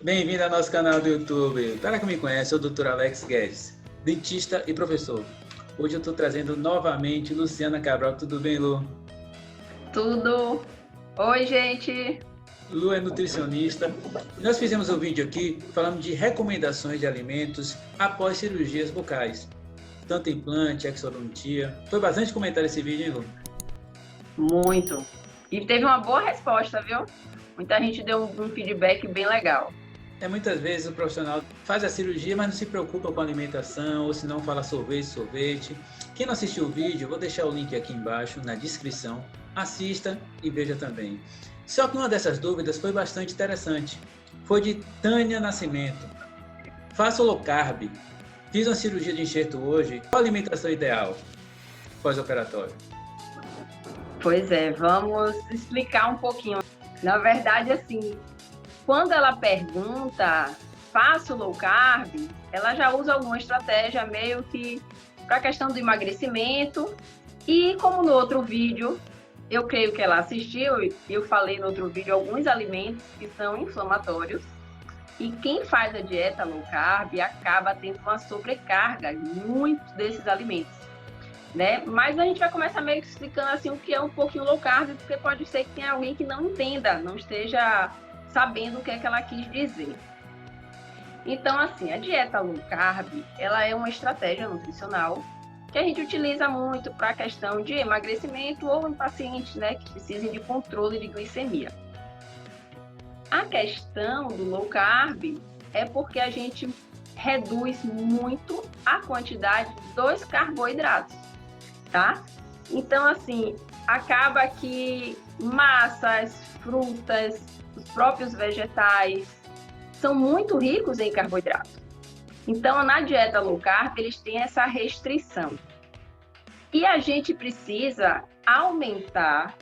Bem-vindo ao nosso canal do YouTube. Para quem me conhece, eu sou o Dr. Alex Guedes, dentista e professor. Hoje eu estou trazendo novamente Luciana Cabral. Tudo bem, Lu? Tudo. Oi, gente. Lu é nutricionista. Nós fizemos um vídeo aqui falando de recomendações de alimentos após cirurgias bucais, tanto implante, exodontia. Foi bastante comentário esse vídeo, hein, Lu? Muito. E teve uma boa resposta, viu? Muita gente deu um feedback bem legal. Muitas vezes o profissional faz a cirurgia, mas não se preocupa com a alimentação, ou se não fala sorvete. Quem não assistiu o vídeo, eu vou deixar o link aqui embaixo na descrição. Assista e veja também. Só que uma dessas dúvidas foi bastante interessante. Foi de Tânia Nascimento. Faço low carb. Fiz uma cirurgia de enxerto hoje. Qual a alimentação ideal pós-operatório? Pois é, vamos explicar um pouquinho. Na verdade, assim, quando ela pergunta, faço low carb, ela já usa alguma estratégia meio que para a questão do emagrecimento. E como no outro vídeo, eu creio que ela assistiu, e eu falei no outro vídeo alguns alimentos que são inflamatórios. E quem faz a dieta low carb acaba tendo uma sobrecarga em muitos desses alimentos, né? Mas a gente vai começar meio que explicando assim o que é um pouquinho low carb, porque pode ser que tenha alguém que não entenda, não esteja sabendo o que é que ela quis dizer. Então, assim, a dieta low carb, ela é uma estratégia nutricional que a gente utiliza muito para a questão de emagrecimento ou em pacientes, né, que precisem de controle de glicemia. A questão do low carb é porque a gente reduz muito a quantidade dos carboidratos, tá? Então, assim, acaba que massas, frutas, os próprios vegetais são muito ricos em carboidrato. Então, na dieta low carb, eles têm essa restrição. E a gente precisa aumentar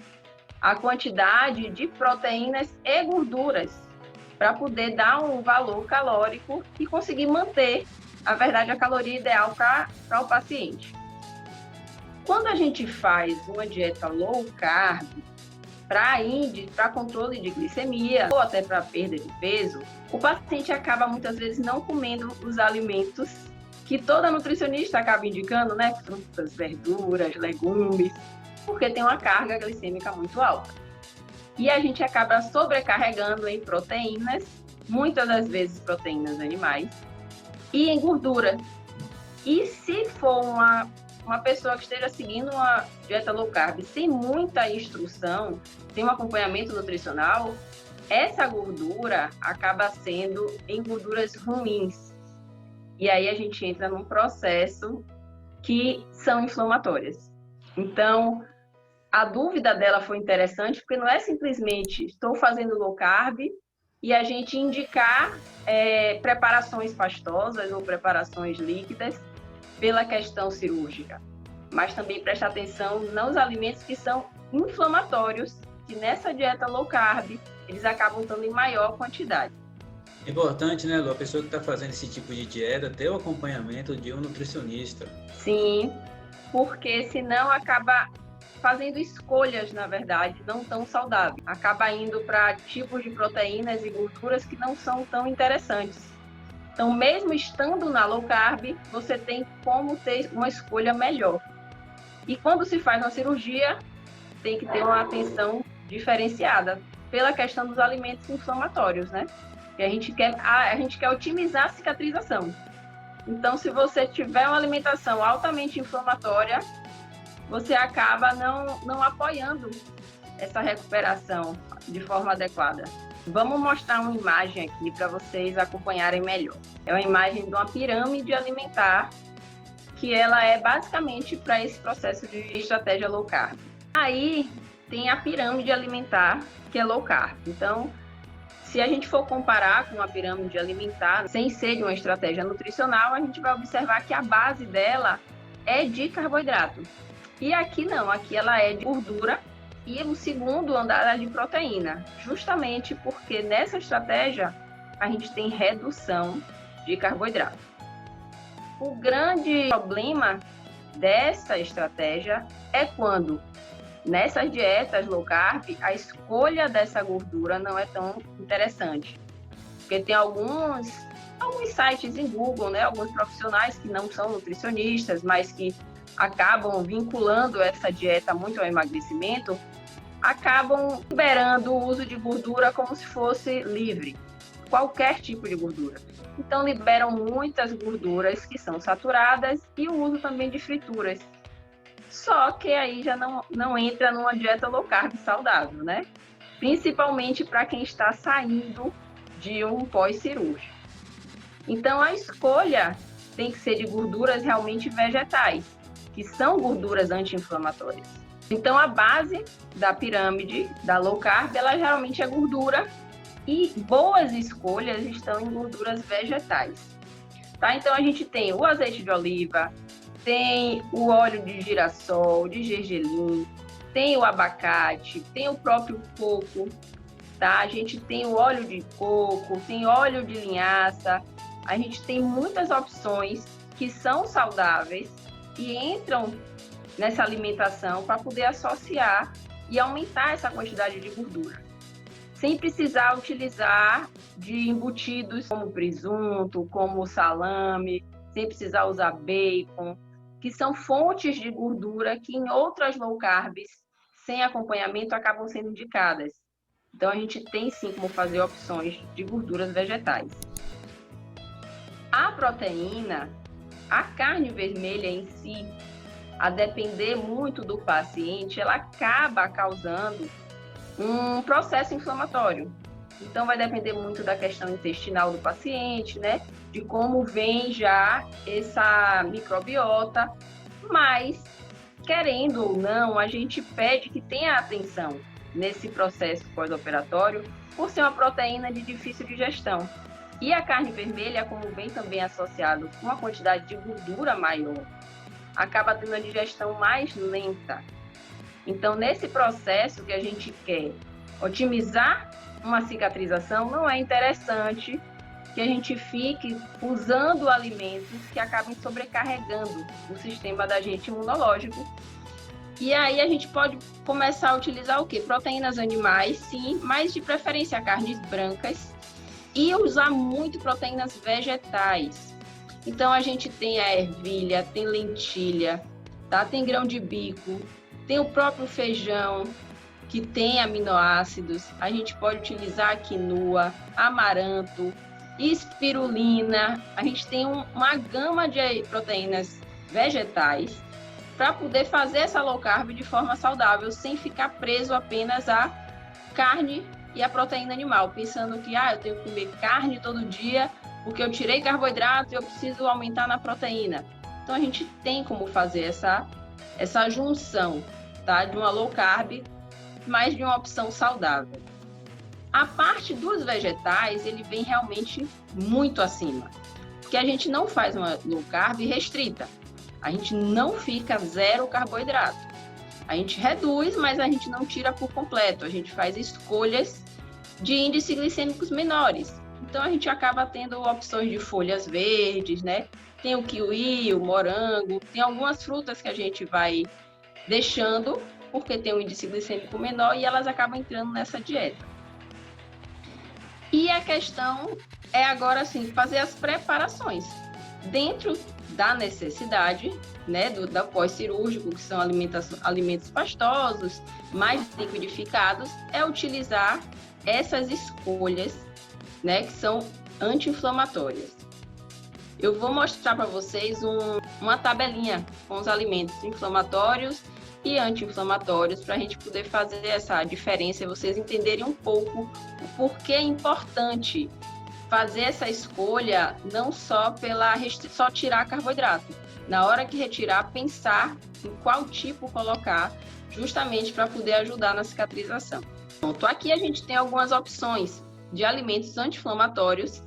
a quantidade de proteínas e gorduras para poder dar um valor calórico e conseguir manter, na verdade, a caloria ideal para o paciente. Quando a gente faz uma dieta low carb, para índice, para controle de glicemia ou até para perda de peso, o paciente acaba muitas vezes não comendo os alimentos que toda nutricionista acaba indicando, né? Frutas, verduras, legumes, porque tem uma carga glicêmica muito alta. E a gente acaba sobrecarregando em proteínas, muitas das vezes proteínas animais, e em gordura. E se for uma pessoa que esteja seguindo uma dieta low carb sem muita instrução, sem um acompanhamento nutricional, essa gordura acaba sendo em gorduras ruins. E aí a gente entra num processo que são inflamatórias. Então, a dúvida dela foi interessante, porque não é simplesmente estou fazendo low carb e a gente indicar preparações pastosas ou preparações líquidas pela questão cirúrgica, mas também prestar atenção nos alimentos que são inflamatórios, que nessa dieta low carb, eles acabam estando em maior quantidade. Importante, né, Lu? A pessoa que está fazendo esse tipo de dieta ter o acompanhamento de um nutricionista. Sim, porque senão acaba fazendo escolhas, na verdade, não tão saudáveis. Acaba indo para tipos de proteínas e gorduras que não são tão interessantes. Então, mesmo estando na low carb, você tem como ter uma escolha melhor. E quando se faz uma cirurgia, tem que ter uma atenção diferenciada pela questão dos alimentos inflamatórios, né? E a gente quer otimizar a cicatrização. Então, se você tiver uma alimentação altamente inflamatória, você acaba não apoiando essa recuperação de forma adequada. Vamos mostrar uma imagem aqui para vocês acompanharem melhor. É uma imagem de uma pirâmide alimentar, que ela é basicamente para esse processo de estratégia low carb. Aí tem a pirâmide alimentar, que é low carb. Então, se a gente for comparar com a pirâmide alimentar, sem ser de uma estratégia nutricional, a gente vai observar que a base dela é de carboidrato. E aqui não, aqui ela é de gordura e o segundo andar é de proteína, justamente porque nessa estratégia a gente tem redução de carboidrato. O grande problema dessa estratégia é quando nessas dietas low carb a escolha dessa gordura não é tão interessante. Porque tem alguns sites em Google, né? Alguns profissionais que não são nutricionistas, mas que acabam vinculando essa dieta muito ao emagrecimento, acabam liberando o uso de gordura como se fosse livre, qualquer tipo de gordura. Então, liberam muitas gorduras que são saturadas e o uso também de frituras. Só que aí já não entra numa dieta low carb saudável, né? Principalmente para quem está saindo de um pós-cirúrgico. Então, a escolha tem que ser de gorduras realmente vegetais, que são gorduras anti-inflamatórias. Então, a base da pirâmide da low carb, ela geralmente é gordura e boas escolhas estão em gorduras vegetais. Tá? Então, a gente tem o azeite de oliva, tem o óleo de girassol, de gergelim, tem o abacate, tem o próprio coco, tá? A gente tem o óleo de coco, tem óleo de linhaça, a gente tem muitas opções que são saudáveis e entram nessa alimentação para poder associar e aumentar essa quantidade de gordura, sem precisar utilizar de embutidos como presunto, como salame, sem precisar usar bacon, que são fontes de gordura que em outras low carbs, sem acompanhamento, acabam sendo indicadas. Então, a gente tem sim como fazer opções de gorduras vegetais. A proteína, a carne vermelha em si, a depender muito do paciente, ela acaba causando um processo inflamatório. Então, vai depender muito da questão intestinal do paciente, né? De como vem já essa microbiota, mas, querendo ou não, a gente pede que tenha atenção nesse processo pós-operatório, por ser uma proteína de difícil digestão. E a carne vermelha, como vem também associado com uma quantidade de gordura maior, acaba tendo a digestão mais lenta. Então, nesse processo que a gente quer otimizar uma cicatrização, não é interessante que a gente fique usando alimentos que acabem sobrecarregando o sistema da gente imunológico. E aí a gente pode começar a utilizar o quê? Proteínas animais, sim, mas de preferência carnes brancas, e usar muito proteínas vegetais. Então a gente tem a ervilha, tem lentilha, tá? Tem grão de bico, tem o próprio feijão, que tem aminoácidos. A gente pode utilizar a quinoa, amaranto, espirulina. A gente tem uma gama de proteínas vegetais para poder fazer essa low carb de forma saudável, sem ficar preso apenas à carne e à proteína animal, pensando que eu tenho que comer carne todo dia porque eu tirei carboidrato e eu preciso aumentar na proteína. Então a gente tem como fazer essa junção, tá? De uma low carb, mas de uma opção saudável. A parte dos vegetais, ele vem realmente muito acima, porque a gente não faz uma low carb restrita. A gente não fica zero carboidrato. A gente reduz, mas a gente não tira por completo. A gente faz escolhas de índices glicêmicos menores. Então, a gente acaba tendo opções de folhas verdes, né? Tem o kiwi, o morango, tem algumas frutas que a gente vai deixando, porque tem um índice glicêmico menor e elas acabam entrando nessa dieta. E a questão é agora, assim, fazer as preparações. Dentro da necessidade, né, da pós-cirúrgico, que são alimentos pastosos, mais liquidificados, é utilizar essas escolhas, né, que são anti-inflamatórias. Eu vou mostrar para vocês uma tabelinha com os alimentos inflamatórios e anti-inflamatórios para a gente poder fazer essa diferença e vocês entenderem um pouco o porquê é importante fazer essa escolha, não só só tirar carboidrato. Na hora que retirar, pensar em qual tipo colocar, justamente para poder ajudar na cicatrização. Pronto, aqui a gente tem algumas opções de alimentos anti-inflamatórios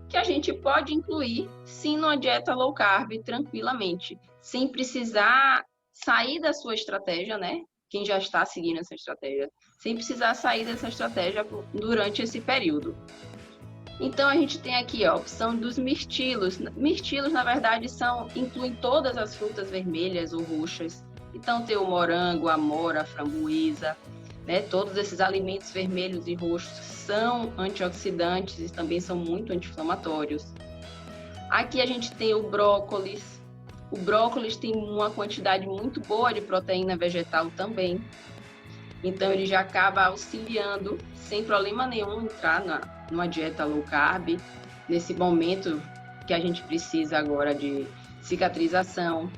que a gente pode incluir, sim, numa dieta low carb, tranquilamente, sem precisar sair da sua estratégia, né? Quem já está seguindo essa estratégia, sem precisar sair dessa estratégia durante esse período. Então, a gente tem aqui a opção dos mirtilos. Mirtilos, na verdade, incluem todas as frutas vermelhas ou roxas. Então, tem o morango, a amora, a framboesa. né? Todos esses alimentos vermelhos e roxos são antioxidantes e também são muito anti-inflamatórios. Aqui a gente tem o brócolis. O brócolis tem uma quantidade muito boa de proteína vegetal também. Então, ele já acaba auxiliando, sem problema nenhum, entrar numa dieta low carb, nesse momento que a gente precisa agora de cicatrização.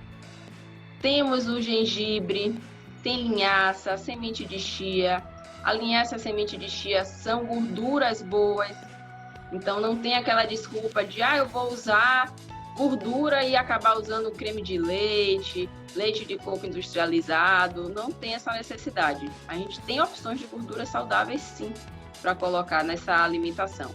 Temos o gengibre, tem linhaça, semente de chia. A linhaça e a semente de chia são gorduras boas. Então, não tem aquela desculpa de, eu vou usar gordura e acabar usando creme de leite, leite de coco industrializado. Não tem essa necessidade. A gente tem opções de gorduras saudáveis, sim, para colocar nessa alimentação.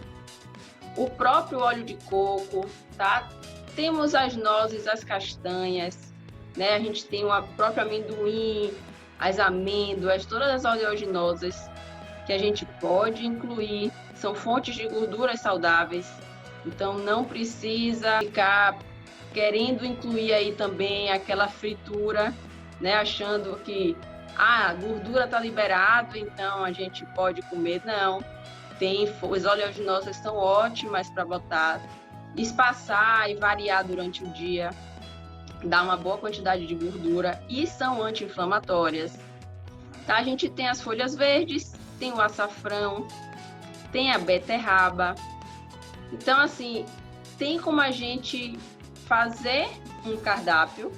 O próprio óleo de coco, tá? Temos as nozes, as castanhas, né? A gente tem o próprio amendoim, as amêndoas, todas as oleaginosas que a gente pode incluir. São fontes de gorduras saudáveis. Então, não precisa ficar querendo incluir aí também aquela fritura, né? Achando que a gordura está liberada, então a gente pode comer. Não. As oleaginosas são ótimas para botar, espaçar e variar durante o dia. Dá uma boa quantidade de gordura e são anti-inflamatórias. Tá? A gente tem as folhas verdes, tem o açafrão, tem a beterraba. Então, assim, tem como a gente fazer um cardápio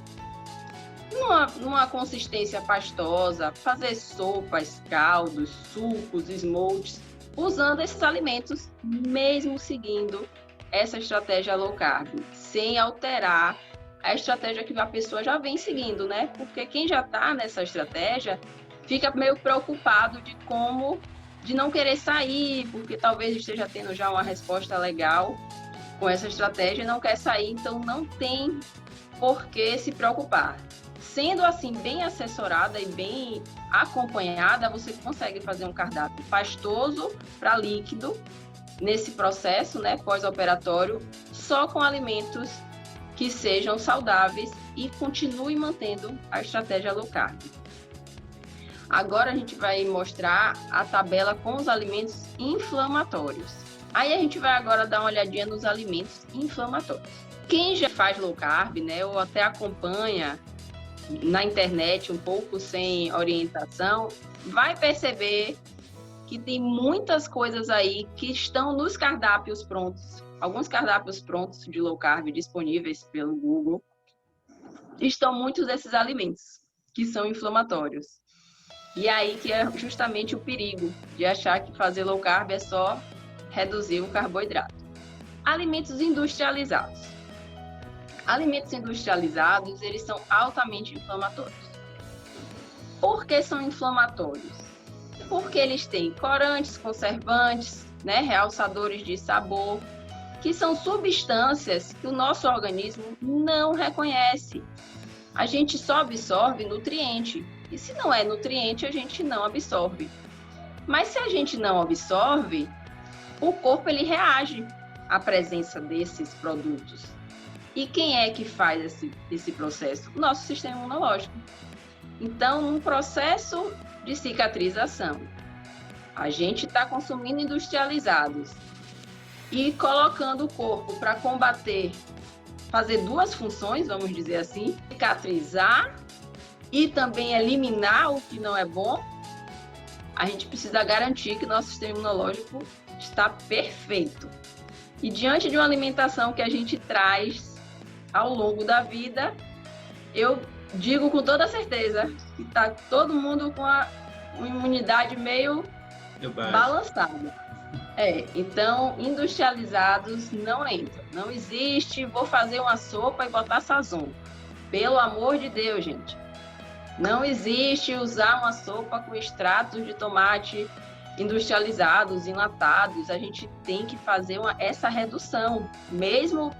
numa consistência pastosa, fazer sopas, caldos, sucos, smoothies, usando esses alimentos, mesmo seguindo essa estratégia low carb, sem alterar a estratégia que a pessoa já vem seguindo, né? Porque quem já está nessa estratégia fica meio preocupado de não querer sair, porque talvez esteja tendo já uma resposta legal com essa estratégia e não quer sair, então não tem por que se preocupar. Sendo assim bem assessorada e bem acompanhada, você consegue fazer um cardápio pastoso para líquido nesse processo, né, pós-operatório, só com alimentos que sejam saudáveis e continue mantendo a estratégia low carb. Agora a gente vai mostrar a tabela com os alimentos inflamatórios. Aí a gente vai agora dar uma olhadinha nos alimentos inflamatórios. Quem já faz low carb, né, ou até acompanha na internet um pouco sem orientação, vai perceber que tem muitas coisas aí que estão nos cardápios prontos. Alguns cardápios prontos de low carb disponíveis pelo Google, estão muitos desses alimentos que são inflamatórios. E aí que é justamente o perigo de achar que fazer low carb é só reduzir o carboidrato. Alimentos industrializados. Alimentos industrializados, eles são altamente inflamatórios. Por que são inflamatórios? Porque eles têm corantes, conservantes, né, realçadores de sabor, que são substâncias que o nosso organismo não reconhece. A gente só absorve nutriente. E se não é nutriente, a gente não absorve. Mas se a gente não absorve, o corpo ele reage à presença desses produtos. E quem é que faz esse processo? O nosso sistema imunológico. Então, num processo de cicatrização, a gente está consumindo industrializados e colocando o corpo para combater, fazer duas funções, vamos dizer assim, cicatrizar e também eliminar o que não é bom. A gente precisa garantir que nosso sistema imunológico está perfeito. E diante de uma alimentação que a gente traz ao longo da vida, eu digo com toda certeza que está todo mundo com uma imunidade meio balançada. Então, industrializados não entram. Não existe, vou fazer uma sopa e botar sazon. Pelo amor de Deus, gente. Não existe usar uma sopa com extratos de tomate industrializados, enlatados. A gente tem que fazer essa redução. Mesmo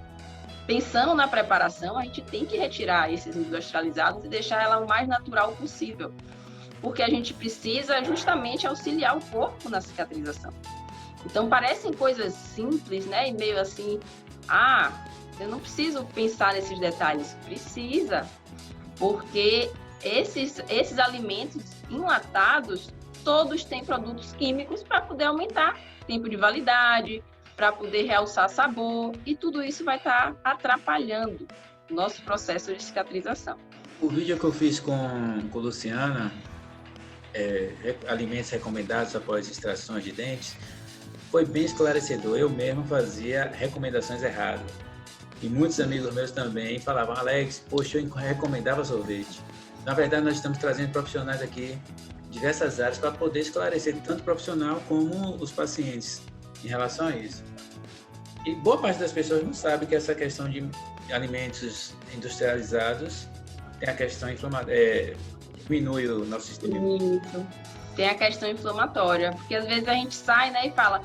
pensando na preparação, a gente tem que retirar esses industrializados e deixar ela o mais natural possível. Porque a gente precisa justamente auxiliar o corpo na cicatrização. Então, parecem coisas simples, né? E meio assim, eu não preciso pensar nesses detalhes. Precisa, porque esses alimentos enlatados todos têm produtos químicos para poder aumentar tempo de validade, para poder realçar sabor, e tudo isso vai estar atrapalhando o nosso processo de cicatrização. O vídeo que eu fiz com Luciana, alimentos recomendados após extrações de dentes, foi bem esclarecedor. Eu mesmo fazia recomendações erradas. E muitos amigos meus também falavam: Alex, poxa, eu recomendava sorvete. Na verdade, nós estamos trazendo profissionais aqui, diversas áreas, para poder esclarecer tanto o profissional como os pacientes em relação a isso. E boa parte das pessoas não sabe que essa questão de alimentos industrializados tem a questão inflamatória, diminui o nosso sistema imune. Isso. Tem a questão inflamatória, porque às vezes a gente sai, né, e fala: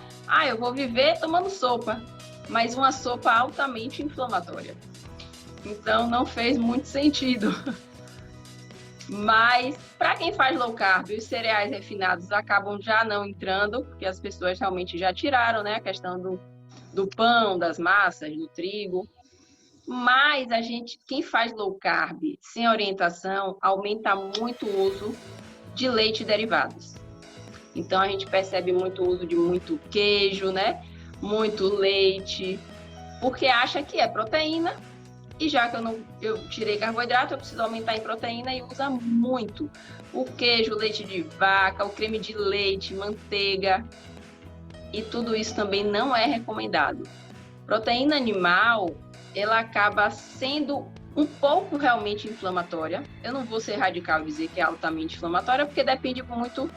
eu vou viver tomando sopa, mas uma sopa altamente inflamatória. Então não fez muito sentido. Mas para quem faz low carb, os cereais refinados acabam já não entrando, porque as pessoas realmente já tiraram, né, a questão do pão, das massas, do trigo. Mas quem faz low carb sem orientação, aumenta muito o uso de leite e derivados. Então a gente percebe muito uso de muito queijo, né? Muito leite, porque acha que é proteína, e já que eu tirei carboidrato, eu preciso aumentar em proteína e usa muito o queijo, o leite de vaca, o creme de leite, manteiga, e tudo isso também não é recomendado. Proteína animal, ela acaba sendo um pouco realmente inflamatória. Eu não vou ser radical e dizer que é altamente inflamatória, porque depende muito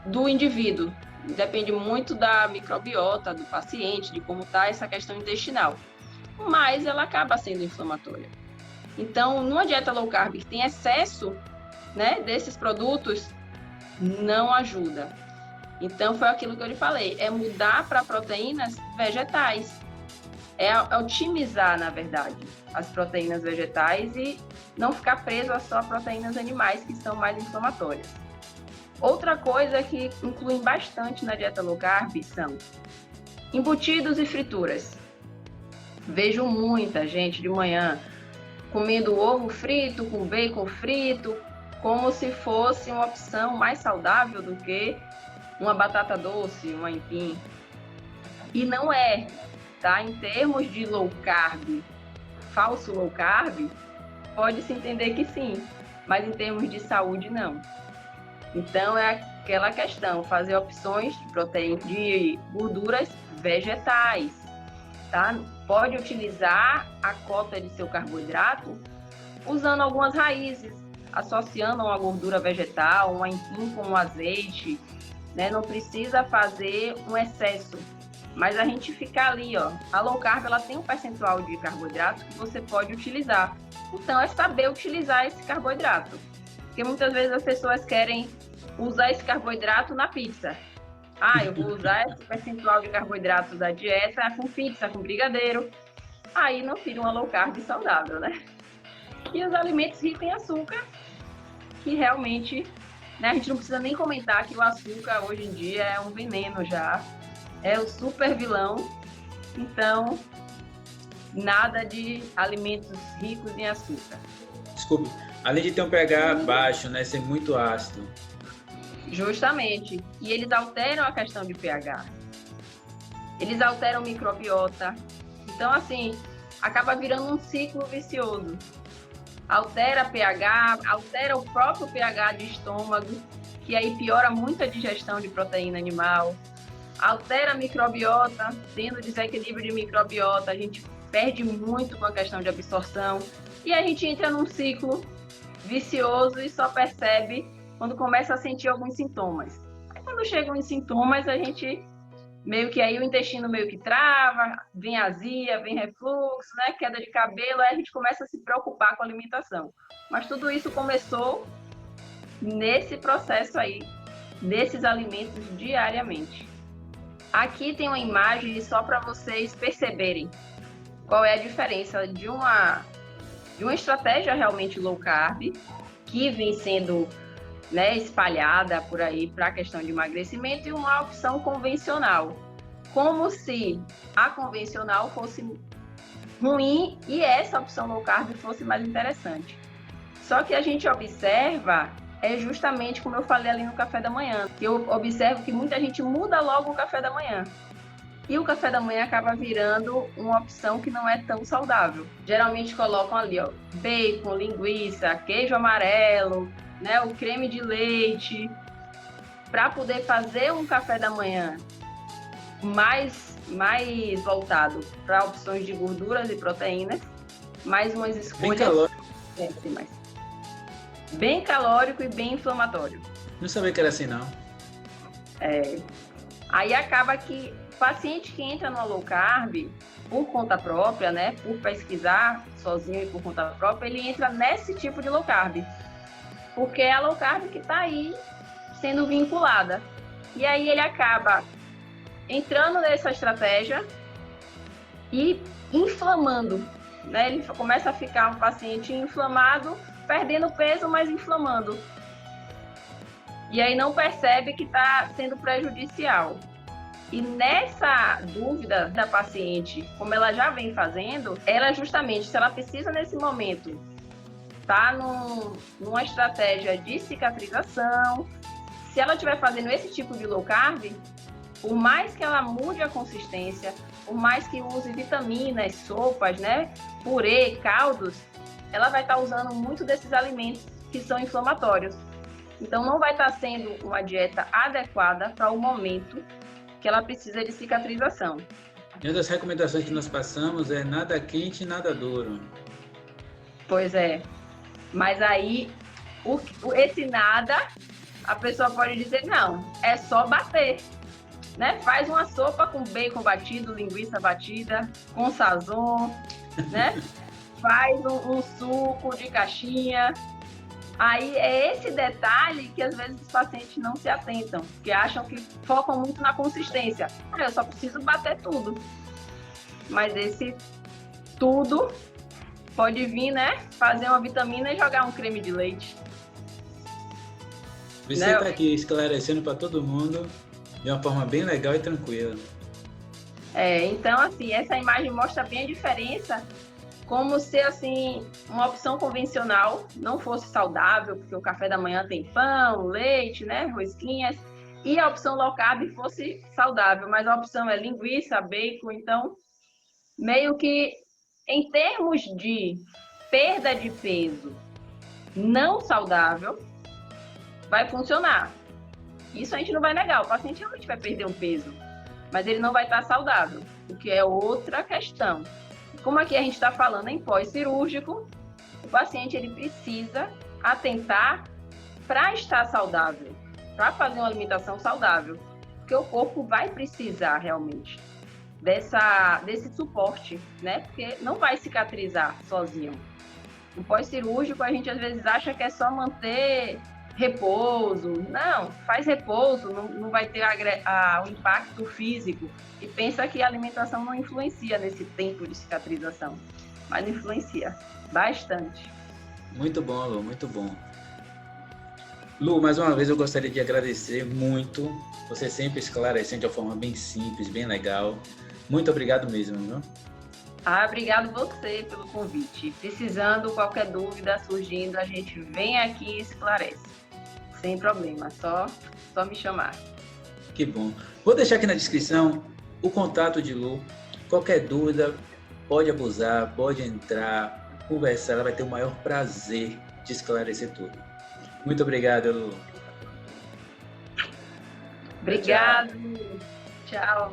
do indivíduo, depende muito da microbiota do paciente, de como está essa questão intestinal. Mas ela acaba sendo inflamatória. Então, numa dieta low carb que tem excesso, né, desses produtos, não ajuda. Então, foi aquilo que eu lhe falei, é mudar para proteínas vegetais. É otimizar, na verdade, as proteínas vegetais e não ficar preso a só proteínas animais, que são mais inflamatórias. Outra coisa que inclui bastante na dieta low carb são embutidos e frituras. Vejo muita gente de manhã comendo ovo frito com bacon frito, como se fosse uma opção mais saudável do que uma batata doce, um aipim. E não é, tá? Em termos de low carb, falso low carb, pode-se entender que sim, mas em termos de saúde, não. Então, é aquela questão, fazer opções de proteína, de gorduras vegetais, tá? Pode utilizar a cota de seu carboidrato usando algumas raízes, associando uma gordura vegetal, um aipim com um azeite, né? Não precisa fazer um excesso, mas a gente fica ali, ó. A low carb, ela tem um percentual de carboidrato que você pode utilizar. Então, é saber utilizar esse carboidrato. Porque muitas vezes as pessoas querem usar esse carboidrato na pizza. Eu vou usar esse percentual de carboidrato da dieta com pizza, com brigadeiro. Aí não vira uma low carb saudável, né? E os alimentos ricos em açúcar, que realmente, né, a gente não precisa nem comentar que o açúcar hoje em dia é um veneno já. É o super vilão. Então, nada de alimentos ricos em açúcar. Desculpe, além de ter um pH baixo, né, ser muito ácido. Justamente. E eles alteram a questão de pH. Eles alteram o microbiota. Então, assim, acaba virando um ciclo vicioso. Altera pH, altera o próprio pH de estômago, que aí piora muito a digestão de proteína animal. Altera a microbiota, tendo desequilíbrio de microbiota, a gente perde muito com a questão de absorção. E a gente entra num ciclo vicioso e só percebe quando começa a sentir alguns sintomas. Aí, quando chegam os sintomas, a gente meio que aí o intestino meio que trava, vem azia, vem refluxo, né, queda de cabelo, aí a gente começa a se preocupar com a alimentação. Mas tudo isso começou nesse processo aí, desses alimentos diariamente. Aqui tem uma imagem só para vocês perceberem qual é a diferença de uma estratégia realmente low carb, que vem sendo, né, espalhada por aí para a questão de emagrecimento, e uma opção convencional. Como se a convencional fosse ruim e essa opção low carb fosse mais interessante. Só que a gente observa é justamente como eu falei ali no café da manhã. Eu observo que muita gente muda logo o café da manhã. E o café da manhã acaba virando uma opção que não é tão saudável. Geralmente colocam ali, ó, bacon, linguiça, queijo amarelo, né, o creme de leite, para poder fazer um café da manhã mais voltado para opções de gorduras e proteínas, mais umas escolhas péssimas. Bem calórico e bem inflamatório. Não sabia que era assim, não. Aí acaba que o paciente que entra no low carb, por conta própria, né, por pesquisar sozinho e por conta própria, ele entra nesse tipo de low carb. Porque é a low carb que está aí sendo vinculada. E aí ele acaba entrando nessa estratégia e inflamando, né? Ele começa a ficar um paciente inflamado, perdendo peso, mas inflamando. E aí não percebe que está sendo prejudicial. E nessa dúvida da paciente, como ela já vem fazendo, ela justamente, se ela precisa nesse momento, tá numa estratégia de cicatrização, se ela estiver fazendo esse tipo de low carb, por mais que ela mude a consistência, por mais que use vitaminas, sopas, né, purê, caldos, ela vai estar usando muito desses alimentos que são inflamatórios. Então, não vai estar sendo uma dieta adequada para o momento que ela precisa de cicatrização. E uma das recomendações que nós passamos é nada quente, nada duro. Pois é. Mas aí, esse nada, a pessoa pode dizer, não, é só bater. Né? Faz uma sopa com bacon batido, linguiça batida, com sazon, né? Faz um suco de caixinha. Aí é esse detalhe que às vezes os pacientes não se atentam, que acham que focam muito na consistência. Eu só preciso bater tudo. Mas esse tudo pode vir, né? Fazer uma vitamina e jogar um creme de leite. Você está aqui esclarecendo para todo mundo de uma forma bem legal e tranquila. Então, assim, essa imagem mostra bem a diferença, como se, assim, uma opção convencional não fosse saudável, porque o café da manhã tem pão, leite, né, rosquinhas, e a opção low carb fosse saudável, mas a opção é linguiça, bacon, então, meio que, em termos de perda de peso não saudável, vai funcionar. Isso a gente não vai negar, o paciente realmente vai perder um peso, mas ele não vai estar saudável, o que é outra questão. Como aqui a gente está falando em pós-cirúrgico, o paciente ele precisa atentar para estar saudável, para fazer uma alimentação saudável, porque o corpo vai precisar realmente desse suporte, né? Porque não vai cicatrizar sozinho. O pós-cirúrgico a gente às vezes acha que é só manter repouso. Não, faz repouso, não vai ter o impacto físico. E pensa que a alimentação não influencia nesse tempo de cicatrização, mas influencia bastante. Muito bom, Lu, muito bom. Lu, mais uma vez eu gostaria de agradecer muito. Você sempre esclarecendo de uma forma bem simples, bem legal. Muito obrigado mesmo, viu? Obrigado você pelo convite. Precisando, qualquer dúvida surgindo, a gente vem aqui e esclarece. Sem problema, só me chamar. Que bom. Vou deixar aqui na descrição o contato de Lu. Qualquer dúvida, pode abusar, pode entrar, conversar. Ela vai ter o maior prazer de esclarecer tudo. Muito obrigado, Lu. Obrigado. Tchau.